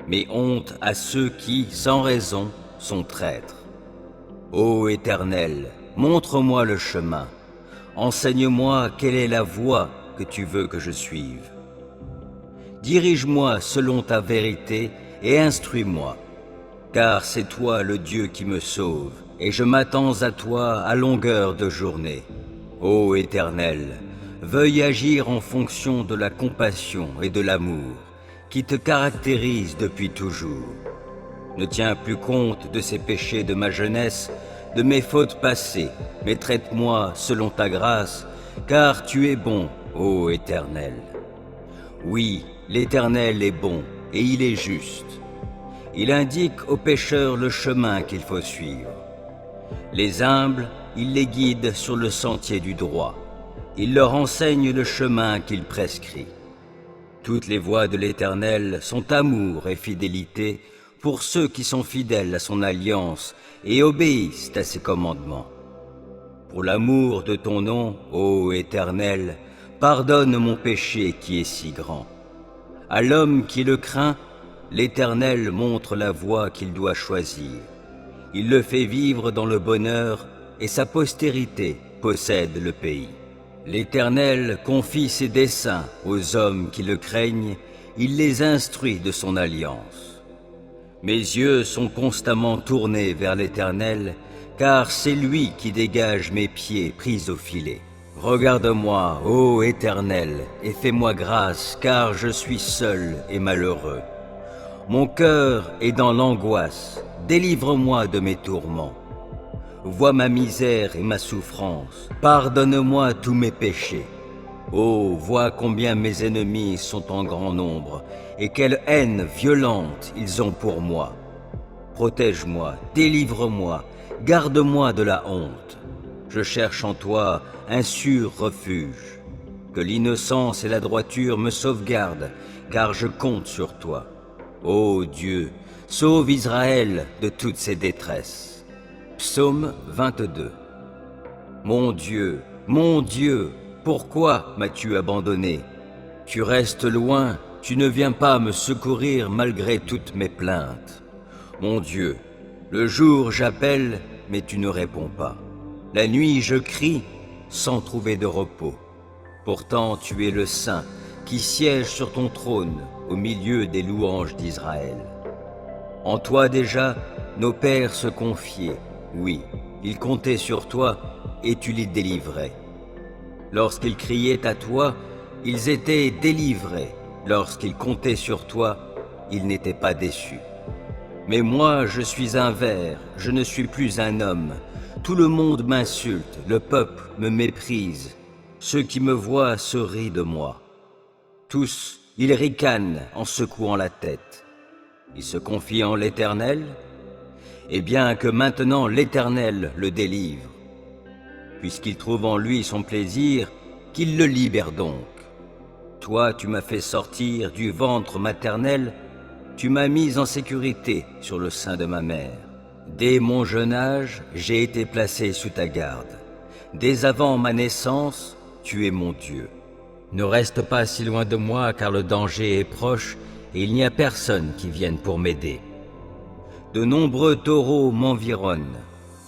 mais honte à ceux qui, sans raison, sont traîtres. Ô Éternel, montre-moi le chemin, Enseigne-moi quelle est la voie que tu veux que je suive. Dirige-moi selon ta vérité et instruis-moi, car c'est toi le Dieu qui me sauve, et je m'attends à toi à longueur de journée. Ô Éternel, veuille agir en fonction de la compassion et de l'amour qui te caractérisent depuis toujours. Ne tiens plus compte de ces péchés de ma jeunesse, de mes fautes passées, mais traite-moi selon ta grâce, car tu es bon, ô Éternel. Oui, l'Éternel est bon, et il est juste. Il indique aux pécheurs le chemin qu'il faut suivre. Les humbles, il les guide sur le sentier du droit. Il leur enseigne le chemin qu'il prescrit. Toutes les voies de l'Éternel sont amour et fidélité pour ceux qui sont fidèles à son alliance et obéissent à ses commandements. Pour l'amour de ton nom, ô Éternel, pardonne mon péché qui est si grand. À l'homme qui le craint, l'Éternel montre la voie qu'il doit choisir. Il le fait vivre dans le bonheur et sa postérité possède le pays. L'Éternel confie ses desseins aux hommes qui le craignent, il les instruit de son alliance. Mes yeux sont constamment tournés vers l'Éternel, car c'est lui qui dégage mes pieds pris au filet. Regarde-moi, ô Éternel, et fais-moi grâce, car je suis seul et malheureux. Mon cœur est dans l'angoisse, délivre-moi de mes tourments. Vois ma misère et ma souffrance, pardonne-moi tous mes péchés. Oh, vois combien mes ennemis sont en grand nombre, et quelle haine violente ils ont pour moi. Protège-moi, délivre-moi, garde-moi de la honte. Je cherche en toi un sûr refuge. Que l'innocence et la droiture me sauvegardent, car je compte sur toi. Ô Dieu, sauve Israël de toutes ses détresses. Psaume 22. Mon Dieu, pourquoi m'as-tu abandonné? Tu restes loin, tu ne viens pas me secourir malgré toutes mes plaintes. Mon Dieu, le jour j'appelle, mais tu ne réponds pas. La nuit je crie, sans trouver de repos. Pourtant tu es le Saint, qui siège sur ton trône, au milieu des louanges d'Israël. En toi déjà, nos pères se confiaient, oui, ils comptaient sur toi, et tu les délivrais. Lorsqu'ils criaient à toi, ils étaient délivrés. Lorsqu'ils comptaient sur toi, ils n'étaient pas déçus. Mais moi, je suis un ver, je ne suis plus un homme. Tout le monde m'insulte, le peuple me méprise. Ceux qui me voient se rient de moi. Tous, ils ricanent en secouant la tête. Ils se confient en l'Éternel, et bien que maintenant l'Éternel le délivre. Puisqu'il trouve en lui son plaisir, qu'il le libère donc. Toi, tu m'as fait sortir du ventre maternel, tu m'as mis en sécurité sur le sein de ma mère. Dès mon jeune âge, j'ai été placé sous ta garde. Dès avant ma naissance, tu es mon Dieu. Ne reste pas si loin de moi, car le danger est proche, et il n'y a personne qui vienne pour m'aider. De nombreux taureaux m'environnent.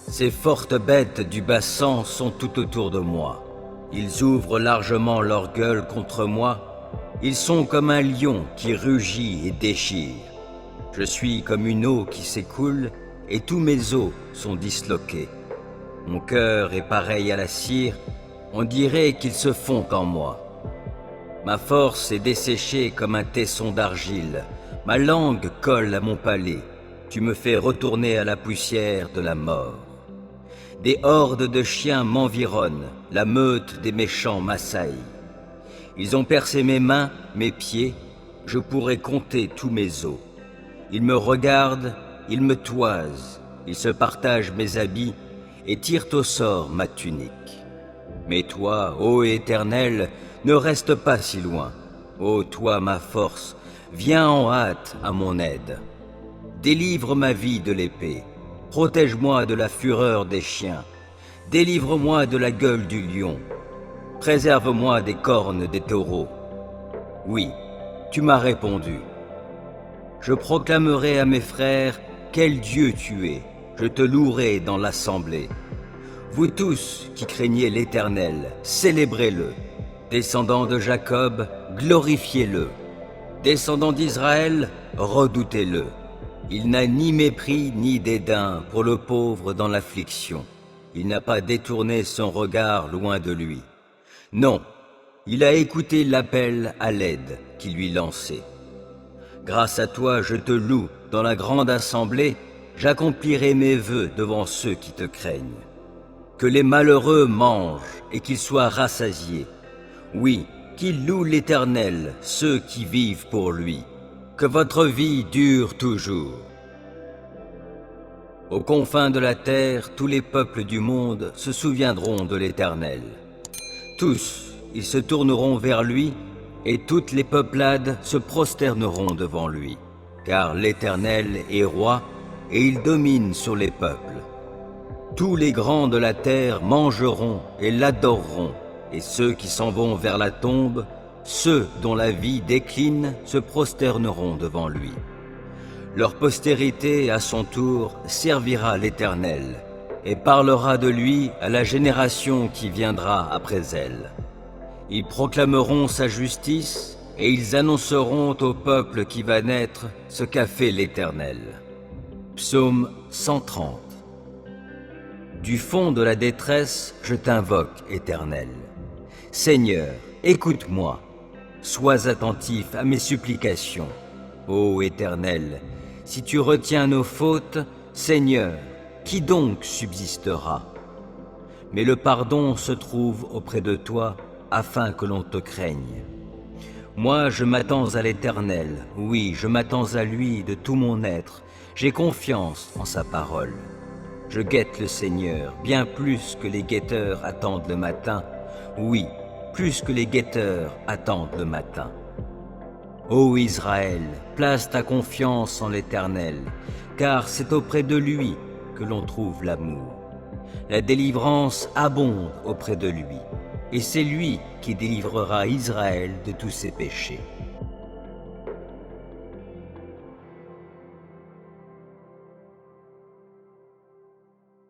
Ces fortes bêtes du bassan sont tout autour de moi. Ils ouvrent largement leur gueule contre moi. Ils sont comme un lion qui rugit et déchire. Je suis comme une eau qui s'écoule, et tous mes os sont disloqués. Mon cœur est pareil à la cire, on dirait qu'il se fond en moi. Ma force est desséchée comme un tesson d'argile, ma langue colle à mon palais, tu me fais retourner à la poussière de la mort. Des hordes de chiens m'environnent, la meute des méchants m'assaille. Ils ont percé mes mains, mes pieds, je pourrais compter tous mes os. Ils me regardent, ils me toisent, ils se partagent mes habits et tirent au sort ma tunique. Mais toi, ô Éternel, ne reste pas si loin. Ô toi, ma force, viens en hâte à mon aide. Délivre ma vie de l'épée, protège-moi de la fureur des chiens, délivre-moi de la gueule du lion, préserve-moi des cornes des taureaux. Oui, tu m'as répondu. Je proclamerai à mes frères quel Dieu tu es, je te louerai dans l'assemblée. Vous tous qui craignez l'Éternel, célébrez-le. Descendants de Jacob, glorifiez-le. Descendants d'Israël, redoutez-le. Il n'a ni mépris ni dédain pour le pauvre dans l'affliction. Il n'a pas détourné son regard loin de lui. Non, il a écouté l'appel à l'aide qui lui lançait. Grâce à toi, je te loue dans la grande assemblée, j'accomplirai mes vœux devant ceux qui te craignent. Que les malheureux mangent et qu'ils soient rassasiés. Oui, qu'ils louent l'Éternel, ceux qui vivent pour lui. Que votre vie dure toujours. Aux confins de la terre, tous les peuples du monde se souviendront de l'Éternel. Tous, ils se tourneront vers lui, et toutes les peuplades se prosterneront devant lui. Car l'Éternel est roi, et il domine sur les peuples. Tous les grands de la terre mangeront et l'adoreront, et ceux qui s'en vont vers la tombe, ceux dont la vie décline, se prosterneront devant lui. Leur postérité, à son tour, servira l'Éternel, et parlera de lui à la génération qui viendra après elle. Ils proclameront sa justice, et ils annonceront au peuple qui va naître ce qu'a fait l'Éternel. Psaume 130. Du fond de la détresse, je t'invoque, Éternel. Seigneur, écoute-moi. Sois attentif à mes supplications. Ô Éternel, si tu retiens nos fautes, Seigneur, qui donc subsistera? Mais le pardon se trouve auprès de toi, afin que l'on te craigne. Moi, je m'attends à l'Éternel, oui, je m'attends à lui de tout mon être. J'ai confiance en sa parole. Je guette le Seigneur, bien plus que les guetteurs attendent le matin. Oui, plus que les guetteurs attendent le matin. Ô Israël, place ta confiance en l'Éternel, car c'est auprès de lui que l'on trouve l'amour. La délivrance abonde auprès de lui, et c'est lui qui délivrera Israël de tous ses péchés.